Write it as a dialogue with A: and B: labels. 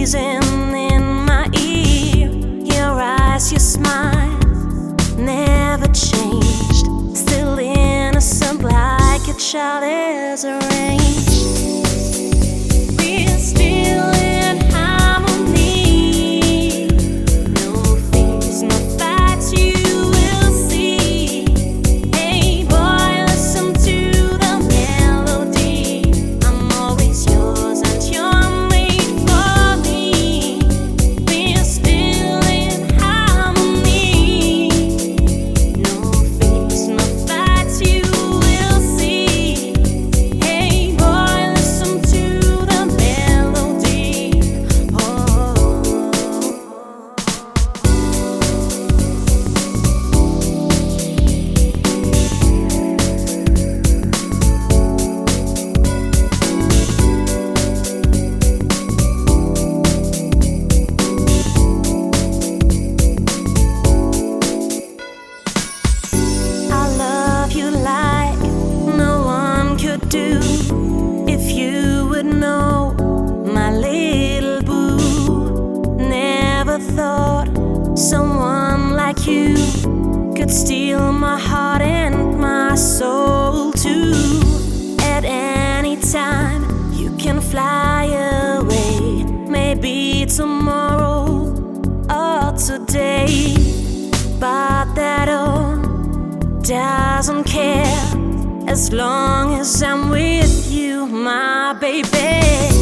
A: breezing in my ear. Your eyes, your smile, never changed. Still innocent like a child is arranged. We're still in harmony. No fears, no fights, you will see. Hey boy, listen to the melody. I'm always yours and you're made for me. We're still in harmony. No fears, no fights, you will see. Hey boy, listen to the melody. Oh. I love you like no one could do. If you would know, my little boo. Never thought someone like you could steal my heart and my soul too. At any time you can fly away, maybe tomorrow or today, but that all doesn't care as long as I'm with you, my baby.